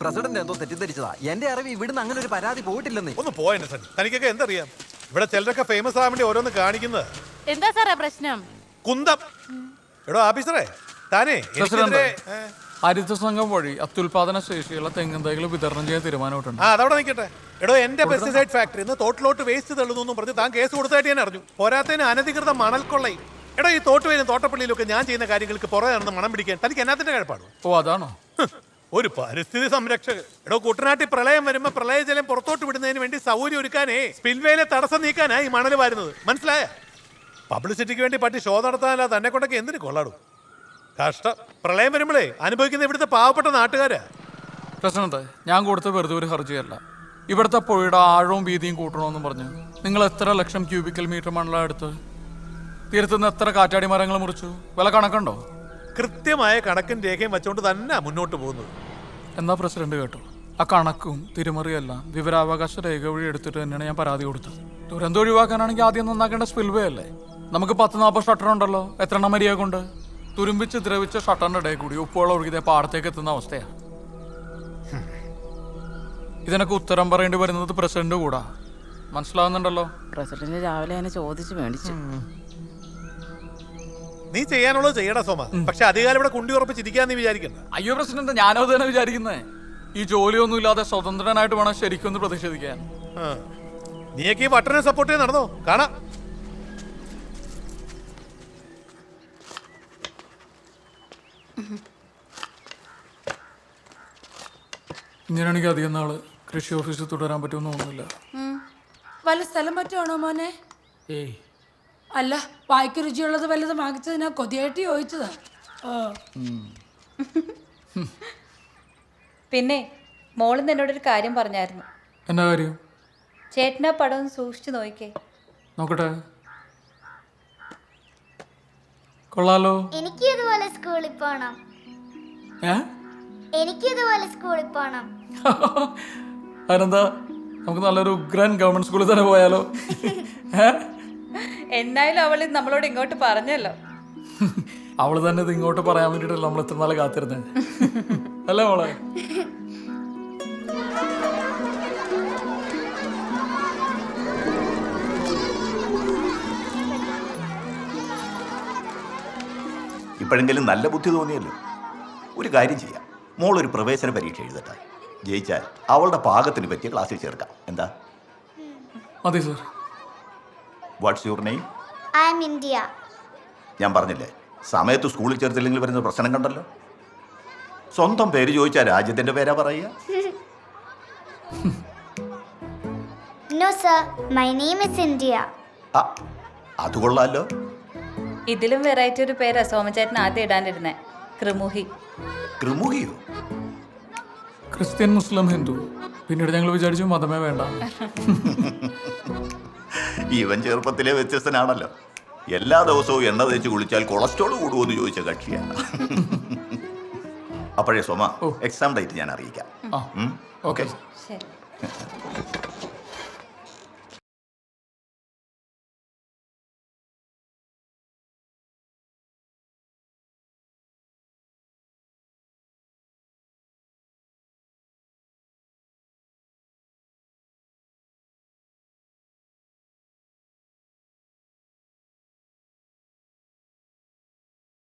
President എന്തോ തെറ്റിദ്ധരിച്ചതാ. എന്റെ അറിവ് ഇവിടുന്ന് അങ്ങനെ ഒരു പരാതി പോയിട്ടില്ലെന്ന്. ഒന്ന് പോയെന്നെ സൺ, തനിക്കൊക്കെ എന്തറിയാം? ഇവിടെ ചിലരൊക്കെ ഫേമസ് ആവാൻ വേണ്ടി ഓരോന്ന് കാണിക്കുന്നത്. എന്താ സാറേ പ്രശ്നം? കുന്തം. എടോ ഓഫീസറെ, താനേ എനിക്കെതിരെ ഹരിത സംഘം വഴി അത്യുൽപാദന ശേഷിയുള്ള തെങ്ങിൻ തൈകൾ വിതരണം ചെയ്യാൻ തീരുമാനമായിട്ടുണ്ട്. അതവിടെ നിൽക്കട്ടെ. എടോ എന്റെ പെസ്റ്റിസൈഡ് ഫാക്ടറി തോട്ടിലോട്ട് വേസ്റ്റ് തള്ളുന്നു പറഞ്ഞ് താൻ കേസ് കൊടുത്തായിട്ട് ഞാൻ അറിഞ്ഞു. പോരാത്തതിന് അനധികൃത മണൽ കൊള്ളയും. എടോ ഈ തോട്ടുവയിലും തോട്ടപ്പള്ളിയിലൊക്കെ ഞാൻ ചെയ്യുന്ന കാര്യങ്ങൾക്ക് പുറകെ നടന്ന് മണം പിടിക്കാൻ തനിക്ക് എന്നാത്തിന്റെ കഴിപ്പാണോ? ഓ അതാണോ? ഒരു പരിസ്ഥിതി സംരക്ഷകൻ. എടോ കുട്ടനാട്ടിൽ പ്രളയം വരുമ്പോ പ്രളയജലം പുറത്തോട്ട് വിടുന്നതിന് വേണ്ടി സൗകര്യം ഒരുക്കാനേ സ്പിൽവേയിലെ തടസ്സം നീക്കാനാ ഈ മണൽ വാരുന്നത്. മനസ്സിലായ? പബ്ലിസിറ്റിക്ക് വേണ്ടി പറ്റി ഷോ നടത്താനല്ല തന്നെ കൊണ്ടൊക്കെ എന്തിനു കൊള്ളാടും? കഷ്ടം. പ്രളയം വരുമ്പോഴേ അനുഭവിക്കുന്ന ഇവിടുത്തെ പാവപ്പെട്ട നാട്ടുകാരാ. പ്രശ്നത്തെ ഞാൻ കൊടുത്ത വെറുതെ ഒരു ഹർജിയല്ല. ഇവിടുത്തെ പുഴയുടെ ആഴവും വീതിയും കൂട്ടണമെന്നും പറഞ്ഞു നിങ്ങൾ എത്ര ലക്ഷം ക്യൂബിക്കൽ മീറ്റർ മണലാണ് എടുത്ത്? തീരത്തുനിന്ന് എത്ര കാറ്റാടി മരങ്ങൾ മുറിച്ചു? വില കണക്കുണ്ടോ? കൃത്യമായ കണക്കും രേഖയും വെച്ചുകൊണ്ട് തന്നെ മുന്നോട്ട് പോകുന്നത്. എന്നാ പ്രസിഡന്റ് കേട്ടോ, ആ കണക്കും തിരുമറിയെല്ലാം വിവരാവകാശ രേഖ വഴി എടുത്തിട്ട് തന്നെയാണ് ഞാൻ പരാതി കൊടുത്തത്. ദുരന്തം ഒഴിവാക്കാനാണെങ്കിൽ ആദ്യം നന്നാക്കേണ്ട സ്പിൽവേ അല്ലേ? നമുക്ക് 10-40 ഷട്ടർ ഉണ്ടല്ലോ. എത്ര എണ്ണം മരിയ കൊണ്ട് തുരുമ്പിച്ച് ദ്രവിച്ച ഷട്ടറിന്റെ ഇടയിൽ കൂടി ഉപ്പുവെള്ളം ഒഴുകിയ പാടത്തേക്ക് എത്തുന്ന അവസ്ഥയാണ്. ഇതിനൊക്കെ ഉത്തരം പറയേണ്ടി വരുന്നത് പ്രസിഡന്റ് കൂടാ. മനസ്സിലാവുന്നുണ്ടല്ലോ? പ്രസിഡന്റ് രാവിലെ എന്നെ ചോദിച്ചു മേടിച്ചു. നീ ചെയ്യാനുള്ളത് ചെയ്യടാ സോമ. പക്ഷെ അധികാരം ഇവിടെ കുണ്ടി ഉറപ്പിച്ചിരിക്കാന്ന് വിചാരിക്കണ്ട. അയ്യോ പ്രസിഡന്റ്, ഞാനോ തന്നെ വിചാരിക്കുന്നേ ഈ ജോലിയൊന്നും ഇല്ലാതെ സ്വതന്ത്രനായിട്ട് വേണം ശരിക്കും പ്രതിഷേധിക്കാൻ. നീയൊക്കെ ഈ വട്ടനെ സപ്പോർട്ട് ചെയ്ത് നടന്നോ? കാണാം. ഇങ്ങനെയാണെങ്കിൽ അധികം നാള് കൃഷി ഓഫീസിൽ തുടരാൻ പറ്റുമെന്ന് തോന്നുന്നില്ല. വല്ല സ്ഥലം പറ്റുവാണോ മോനെ? ഏയ് അല്ല, വായിക്ക് രുചിയുള്ളത് വല്ലതും വാങ്ങിച്ചതിനാ കൊതിയായിട്ട് ചോദിച്ചതാ. പിന്നെ മോളിന്ന് എന്നോടൊരു കാര്യം പറഞ്ഞായിരുന്നു. എന്നാ കാര്യം? ചേട്ടനാ പടം സൂക്ഷിച്ചു നോക്കിക്കേ. നോക്കട്ടെ. കൊള്ളാലോ. എനിക്ക് ഇതുപോലെ സ്കൂളിൽ പോണം. എനിക്ക് ഇതുപോലെ സ്കൂളിൽ പോണം. അതിനെന്താ, നമുക്ക് നല്ലൊരു ഉഗ്രൻ ഗവൺമെന്റ് സ്കൂളിൽ തന്നെ പോയാലോ? എന്നായാലും അവൾ നമ്മളോട് ഇങ്ങോട്ട് പറഞ്ഞല്ലോ. അവള് തന്നെ ഇത് ഇങ്ങോട്ട് പറയാൻ വേണ്ടിട്ടല്ല നമ്മൾ എത്ര നാളെ കാത്തിരുന്നേ അല്ലേ മോളെ? ഇപ്പോഴെങ്കിലും നല്ല ബുദ്ധി തോന്നിയല്ലോ. ഒരു കാര്യം ചെയ്യാം, മോളൊരു പ്രവേശന പരീക്ഷ എഴുതട്ടെ. ജയിച്ചാൽ അവളുടെ പാകത്തിന് പറ്റിയ ക്ലാസ്സിൽ ചേർക്കാം. എന്താ? മതി sir. What's your name? I am India. ഞാൻ പറഞ്ഞില്ലേ, സമയത്ത് സ്കൂളിൽ ചേർത്തില്ലെങ്കിൽ വരുന്ന പ്രശ്നം കണ്ടല്ലോ. സ്വന്തം പേര് ചോദിച്ചാൽ രാജ്യത്തിന്റെ പേരാ പറയുക. No sir, my name is India. അത് കൊള്ളാലോ. ഇതിലും വെറൈറ്റി ഒരു പേരാ സോമചേട്ടൻ ആദ്യം ഇടാനിരുന്നേ, കൃമുഹി. കൃമുഹിയോ? ക്രിസ്ത്യൻ, മുസ്ലിം, ഹിന്ദു. പിന്നീട് ഞങ്ങൾ വിചാരിച്ചു മതമേ വേണ്ട. ഇവൻ ചെറുപ്പത്തിലെ വ്യത്യസ്തനാണല്ലോ. എല്ലാ ദിവസവും എണ്ണ തേച്ച് കുളിച്ചാൽ കൊളസ്ട്രോൾ കൂടുമെന്ന് ചോദിച്ച കക്ഷിയാണ്. അപ്പോഴേ സോമ, എക്സാം ഡേറ്റ് ഞാൻ അറിയിക്കാം. ഓക്കെ. ശരി.